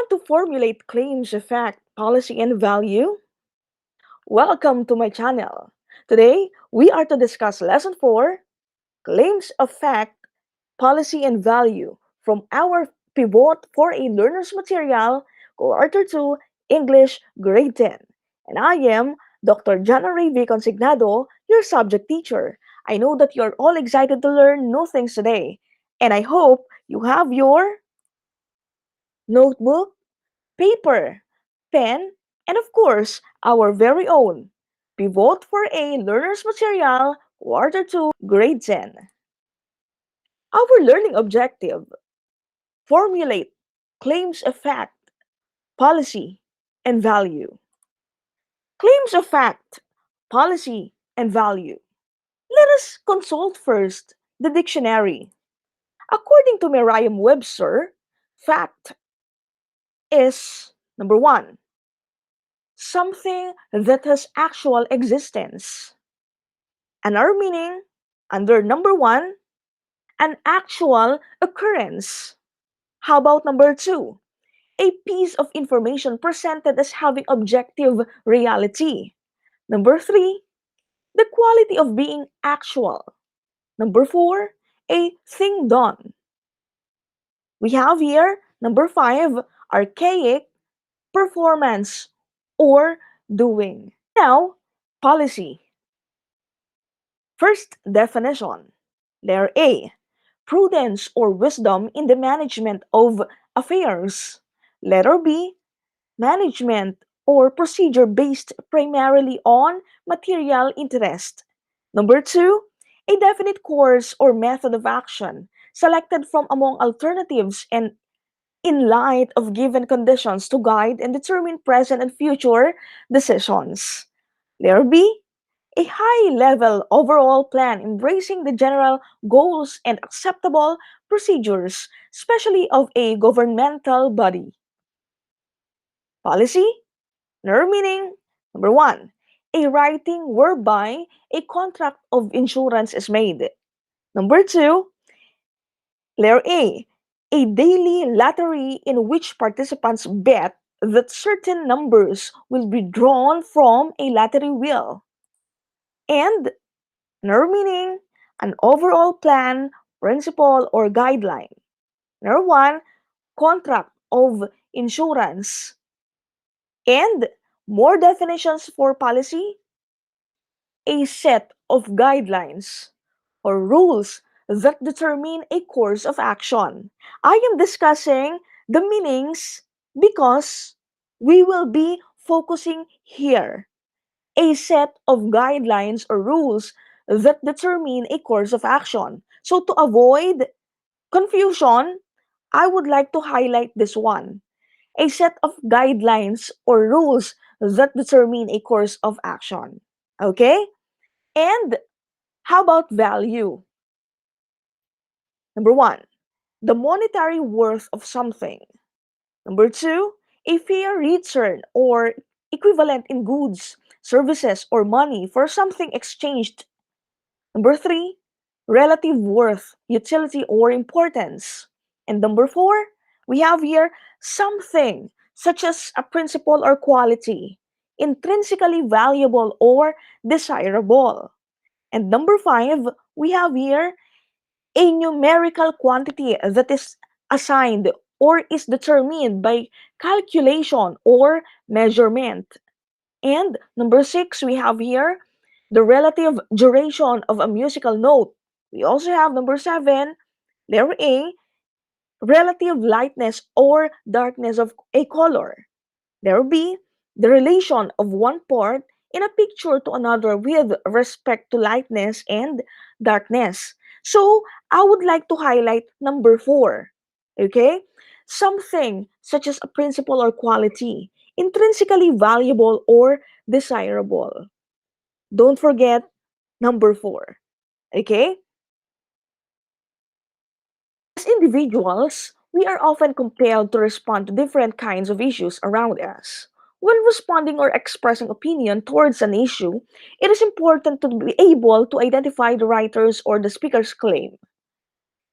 want to formulate claims, effect, policy, and value? Welcome to my channel. Today, we are to discuss Lesson 4, Claims of Fact, Policy, and Value from our Pivot for a Learner's Material, Quarter 2, English, Grade 10. And I am Dr. Jan-Ann-Rey Consignado, your subject teacher. I know that you're all excited to learn new things today, and I hope you have your notebook, paper, pen, and of course, our very own Pivot for a Learner's Material, Quarter 2, Grade 10. Our learning objective: formulate claims of fact, policy, and value. Claims of fact, policy, and value. Let us consult first the dictionary. According to Merriam-Webster, fact is number one, something that has actual existence. Another meaning, under number one, an actual occurrence. How about number two? A piece of information presented as having objective reality. Number three, the quality of being actual. Number four, a thing done. We have here number five, archaic, performance, or doing. Now, policy. First definition. Letter A. Prudence or wisdom in the management of affairs. Letter B. Management or procedure based primarily on material interest. Number two. A definite course or method of action selected from among alternatives and in light of given conditions to guide and determine present and future decisions. Letter B, a high-level overall plan embracing the general goals and acceptable procedures, especially of a governmental body. Policy, letter meaning, number one, a writing whereby a contract of insurance is made. Number two, letter A daily lottery in which participants bet that certain numbers will be drawn from a lottery wheel. And another meaning, an overall plan, principle, or guideline. Number one, contract of insurance. And more definitions for policy, a set of guidelines or rules that determine a course of action. I am discussing the meanings because we will be focusing here. A set of guidelines or rules that determine a course of action. So to avoid confusion, I would like to highlight this one. A set of guidelines or rules that determine a course of action. Okay? And how about value? Number one, the monetary worth of something. Number two, a fair return or equivalent in goods, services, or money for something exchanged. Number three, relative worth, utility, or importance. And number four, we have here something such as a principle or quality, intrinsically valuable or desirable. And number five, we have here a numerical quantity that is assigned or is determined by calculation or measurement. And number six, we have here the relative duration of a musical note. We also have number seven, letter A, relative lightness or darkness of a color. Letter B, the relation of one part in a picture to another with respect to lightness and darkness. So, I would like to highlight number four. Okay? Something such as a principle or quality, intrinsically valuable or desirable. Don't forget number four. Okay? As individuals, we are often compelled to respond to different kinds of issues around us. When responding or expressing opinion towards an issue, it is important to be able to identify the writer's or the speaker's claim.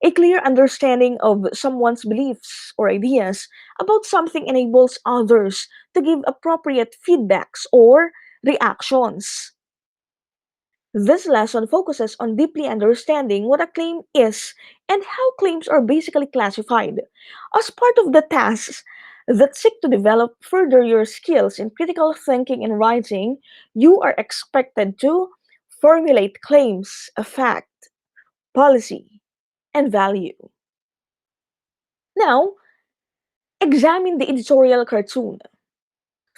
A clear understanding of someone's beliefs or ideas about something enables others to give appropriate feedbacks or reactions. This lesson focuses on deeply understanding what a claim is and how claims are basically classified. As part of the tasks that seek to develop further your skills in critical thinking and writing, you are expected to formulate claims of fact, policy, and value. Now, examine the editorial cartoon.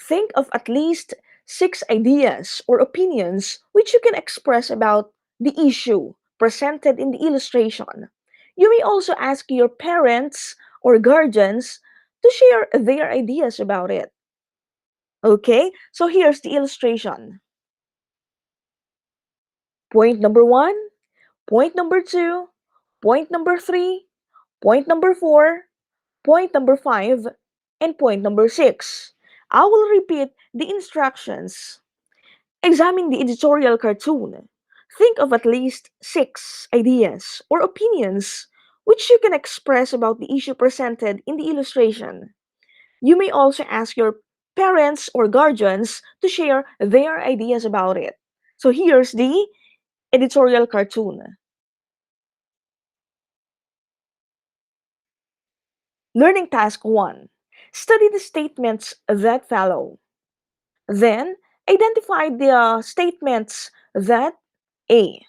Think of at least six ideas or opinions which you can express about the issue presented in the illustration. You may also ask your parents or guardians to share their ideas about it. Okay, so here's the illustration. Point number one, point number two, point number three, point number four, point number five, and point number six. I will repeat the instructions. Examine the editorial cartoon. Think of at least six ideas or opinions which you can express about the issue presented in the illustration. You may also ask your parents or guardians to share their ideas about it. So here's the editorial cartoon. Learning task 1. Study the statements that follow. Then, identify the statements that A.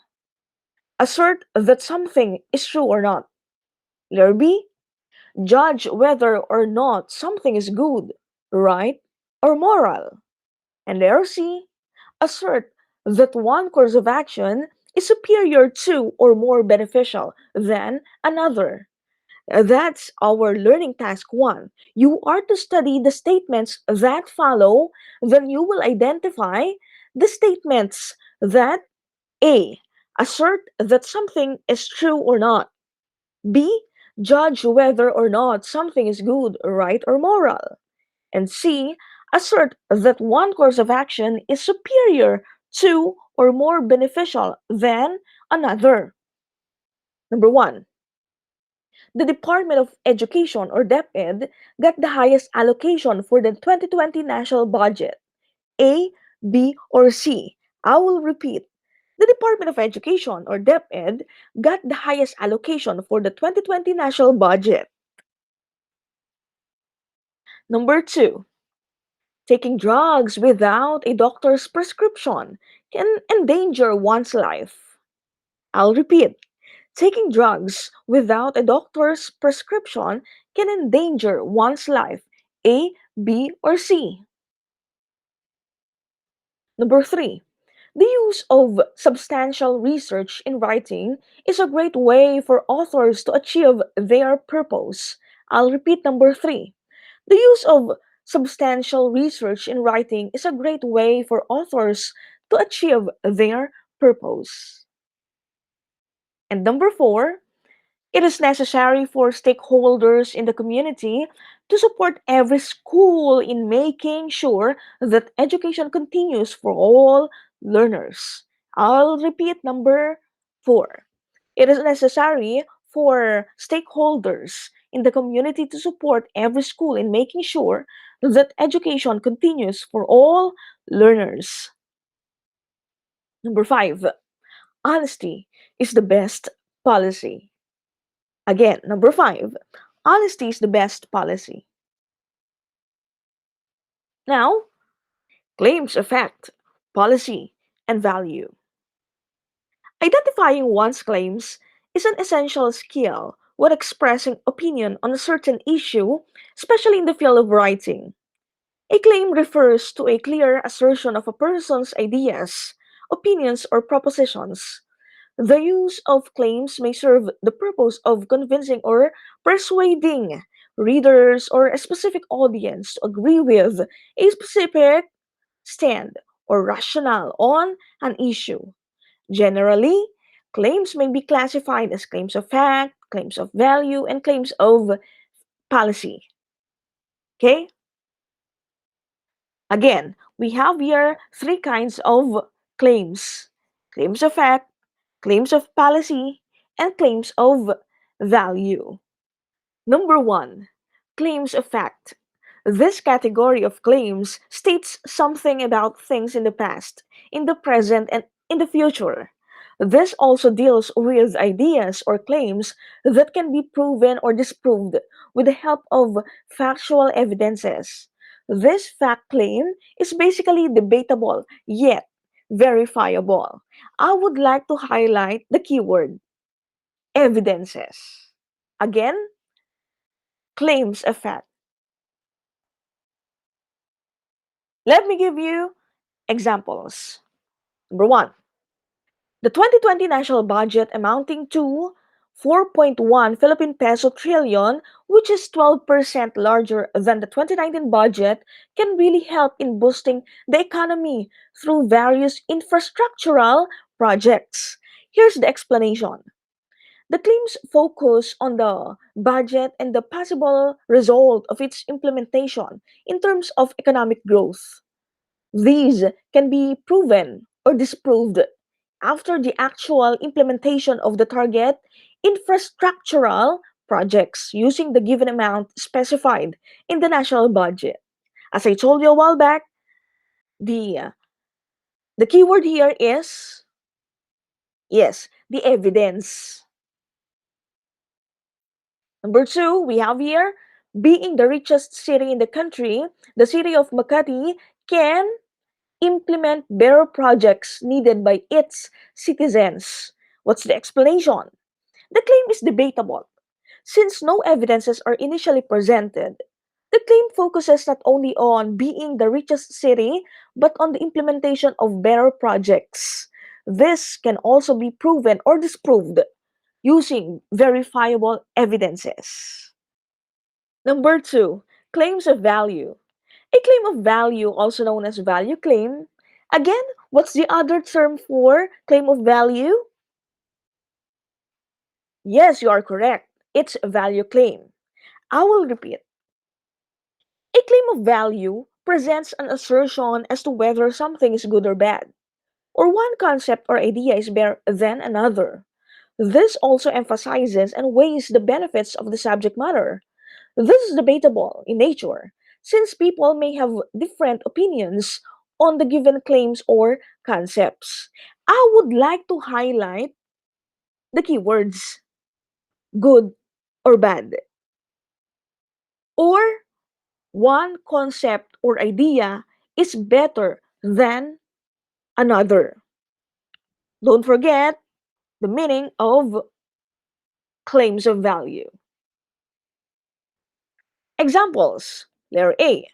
Assert that something is true or not. Letter B. Judge whether or not something is good, right, or moral. And letter C. Assert that one course of action is superior to or more beneficial than another. That's our learning task 1. You are to study the statements that follow, then you will identify the statements that A. Assert that something is true or not. B. Judge whether or not something is good, right, or moral. And C. Assert that one course of action is superior to or more beneficial than another. Number 1. The Department of Education or DepEd got the highest allocation for the 2020 national budget. A, B, or C? I will repeat. The Department of Education or DepEd got the highest allocation for the 2020 national budget. Number 2. Taking drugs without a doctor's prescription can endanger one's life. I'll repeat. Taking drugs without a doctor's prescription can endanger one's life. A, B, or C? Number 3. The use of substantial research in writing is a great way for authors to achieve their purpose. I'll repeat number 3. The use of substantial research in writing is a great way for authors to achieve their purpose. And number 4, it is necessary for stakeholders in the community to support every school in making sure that education continues for all learners. I'll repeat number 4. It is necessary for stakeholders in the community to support every school in making sure that education continues for all learners. Number 5. Honesty is the best policy. Again, number 5, honesty is the best policy. Now, claims affect policy and value. Identifying one's claims is an essential skill when expressing opinion on a certain issue, especially in the field of writing. A claim refers to a clear assertion of a person's ideas, opinions, or propositions. The use of claims may serve the purpose of convincing or persuading readers or a specific audience to agree with a specific stand or rationale on an issue. Generally, claims may be classified as claims of fact, claims of value, and claims of policy. Okay? Again, we have here three kinds of claims: claims of fact, claims of policy, and claims of value. Number one, claims of fact. This category of claims states something about things in the past, in the present, and in the future. This also deals with ideas or claims that can be proven or disproved with the help of factual evidences. This fact claim is basically debatable yet verifiable. I would like to highlight the keyword evidences. Again, claims of fact. Let me give you examples. Number one, the 2020 national budget amounting to 4.1 Philippine peso trillion, which is 12% larger than the 2019 budget, can really help in boosting the economy through various infrastructural projects. Here's the explanation. The claims focus on the budget and the possible result of its implementation in terms of economic growth. These can be proven or disproved after the actual implementation of the target infrastructural projects using the given amount specified in the national budget. As I told you a while back, the the keyword here is yes, the evidence. Number two, we have here being the richest city in the country, the city of Makati can implement better projects needed by its citizens. What's the explanation? The claim is debatable. Since no evidences are initially presented, the claim focuses not only on being the richest city, but on the implementation of better projects. This can also be proven or disproved using verifiable evidences. Number two, claims of value. A claim of value, also known as value claim. Again, what's the other term for claim of value? Yes, you are correct. It's a value claim. I will repeat. A claim of value presents an assertion as to whether something is good or bad, or one concept or idea is better than another. This also emphasizes and weighs the benefits of the subject matter. This is debatable in nature, since people may have different opinions on the given claims or concepts. I would like to highlight the keywords good or bad, or one concept or idea is better than another. Don't forget the meaning of claims of value. Examples. Letter A.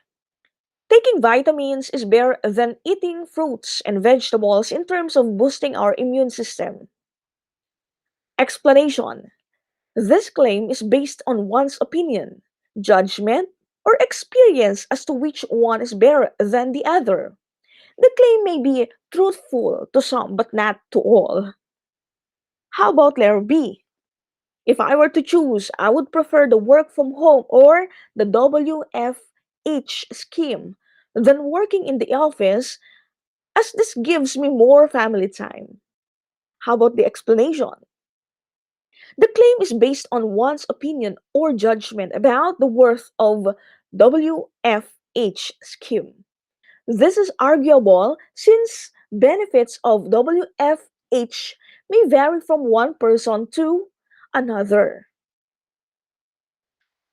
Taking vitamins is better than eating fruits and vegetables in terms of boosting our immune system. Explanation. This claim is based on one's opinion, judgment, or experience as to which one is better than the other. The claim may be truthful to some but not to all. How about letter B? If I were to choose, I would prefer the work from home or the WFH scheme than working in the office as this gives me more family time. How about the explanation? The claim is based on one's opinion or judgment about the worth of WFH scheme. This is arguable since benefits of WFH may vary from one person to another.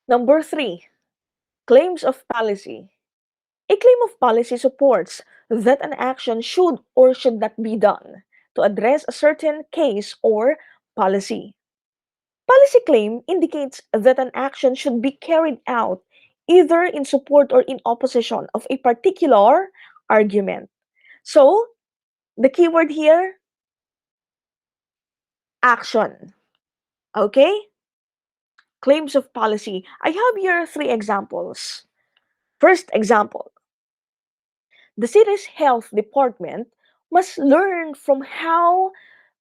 Number three, claims of policy. A claim of policy supports that an action should or should not be done to address a certain case or policy. Policy claim indicates that an action should be carried out either in support or in opposition of a particular argument. So, the keyword here, action. Okay? Claims of policy. I have here three examples. First example, the city's health department must learn from how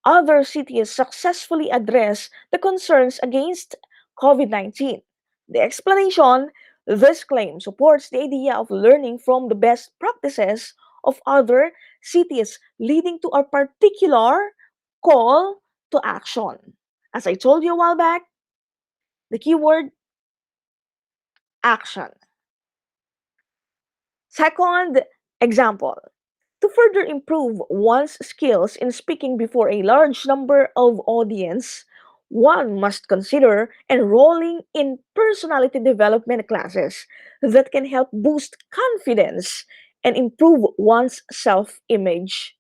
other cities successfully address the concerns against COVID-19. The explanation, this claim supports the idea of learning from the best practices of other cities, leading to a particular call to action. As I told you a while back, The keyword action. Second example. To further improve one's skills in speaking before a large number of audience, one must consider enrolling in personality development classes that can help boost confidence and improve one's self-image.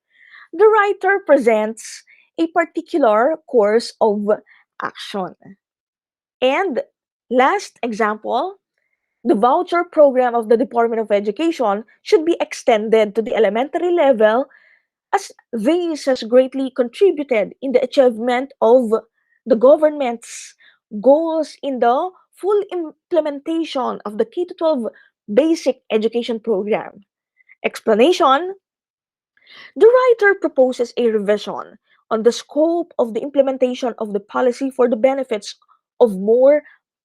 The writer presents a particular course of action. And last example, the voucher program of the Department of Education should be extended to the elementary level as this has greatly contributed in the achievement of the government's goals in the full implementation of the K 12 basic education program. Explanation. The writer proposes a revision on the scope of the implementation of the policy for the benefits of more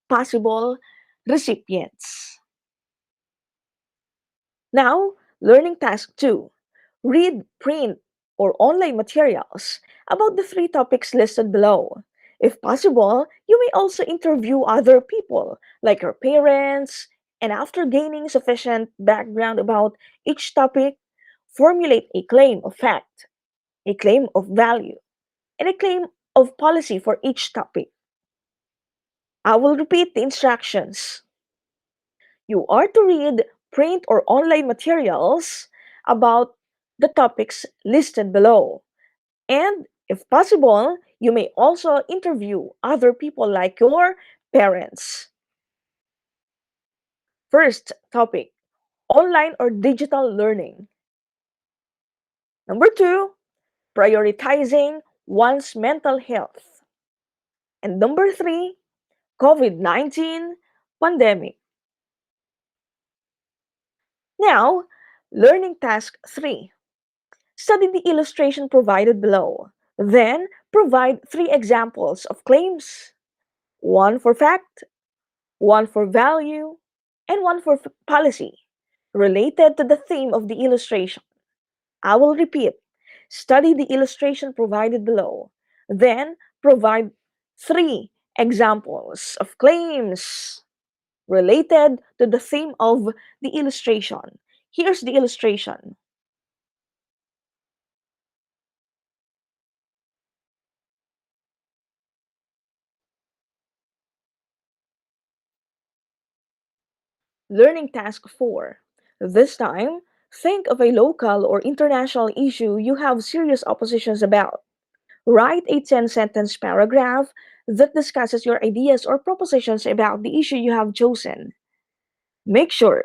possible recipients. Now, learning task 2. Read, print, or online materials about the three topics listed below. If possible, you may also interview other people, like your parents, and after gaining sufficient background about each topic, formulate a claim of fact, a claim of value, and a claim of policy for each topic. I will repeat the instructions. You are to read, print, or online materials about the topics listed below. And if possible, you may also interview other people like your parents. First topic, online or digital learning. Number two, prioritizing one's mental health. And number three, COVID-19 pandemic. Now, learning task 3. Study the illustration provided below. Then, provide 3 examples of claims, one for fact, one for value, and one for policy, related to the theme of the illustration. I will repeat. Study the illustration provided below. Then, provide 3 examples of claims related to the theme of the illustration. Here's the illustration. Learning task 4. This time, think of a local or international issue you have serious oppositions about. Write a 10-sentence paragraph that discusses your ideas or propositions about the issue you have chosen. Make sure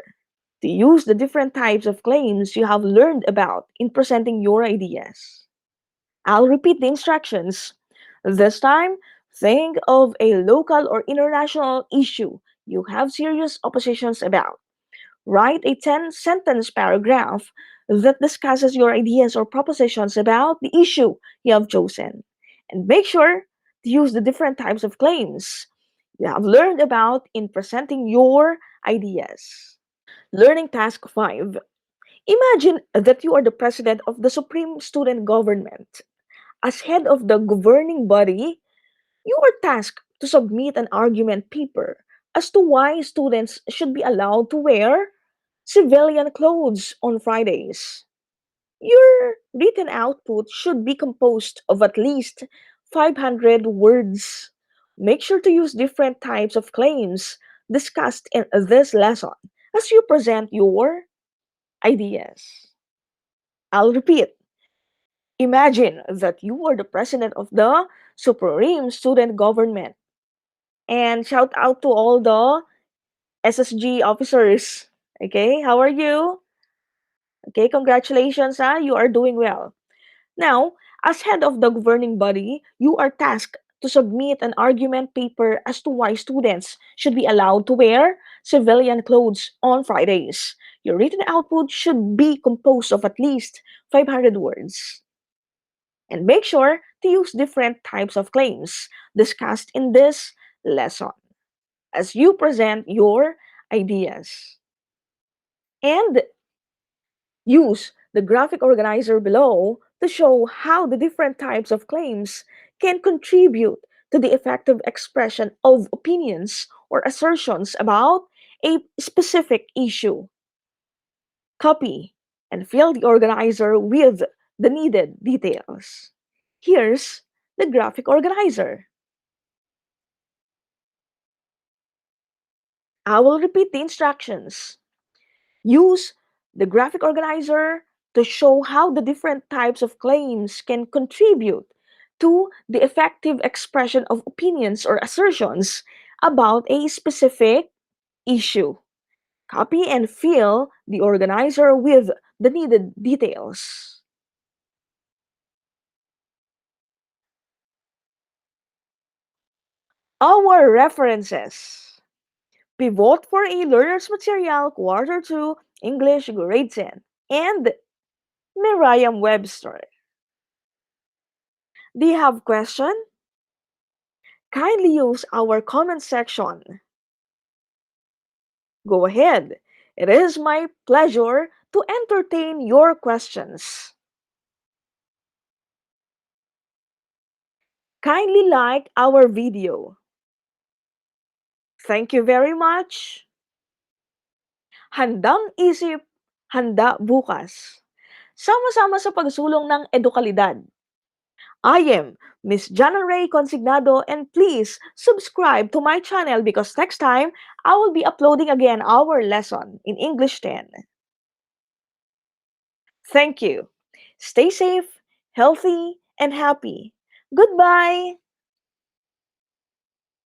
to use the different types of claims you have learned about in presenting your ideas. I'll repeat the instructions. This time, think of a local or international issue you have serious oppositions about. Write a 10-sentence paragraph that discusses your ideas or propositions about the issue you have chosen. And make sure to use the different types of claims you have learned about in presenting your ideas. Learning task 5. Imagine that you are the president of the Supreme Student Government. As head of the governing body, you are tasked to submit an argument paper as to why students should be allowed to wear civilian clothes on Fridays. Your written output should be composed of at least 500 words. Make sure to use different types of claims discussed in this lesson as you present your ideas. I'll repeat. Imagine that you are the president of the Supreme Student Government. And shout out to all the SSG officers. Okay, how are you? Okay, congratulations, you are doing well. Now, as head of the governing body, you are tasked to submit an argument paper as to why students should be allowed to wear civilian clothes on Fridays. Your written output should be composed of at least 500 words. And make sure to use different types of claims discussed in this lesson as you present your ideas. And use the graphic organizer below to show how the different types of claims can contribute to the effective expression of opinions or assertions about a specific issue. Copy and fill the organizer with the needed details. Here's the graphic organizer. I will repeat the instructions. Use the graphic organizer to show how the different types of claims can contribute to the effective expression of opinions or assertions about a specific issue. Copy and fill the organizer with the needed details. Our references. Pivot for a Learner's Material Quarter 2 English Grade 10 and Merriam-Webster. Do you have question? Kindly use our comment section. Go ahead. It is my pleasure to entertain your questions. Kindly like our video. Thank you very much. Handang isip, handa bukas. Sama-sama sa pagsulong ng edukalidad. I am Miss Jan-Ann-Rey Consignado, and please subscribe to my channel because next time I will be uploading again our lesson in English 10. Thank you. Stay safe, healthy, and happy. Goodbye.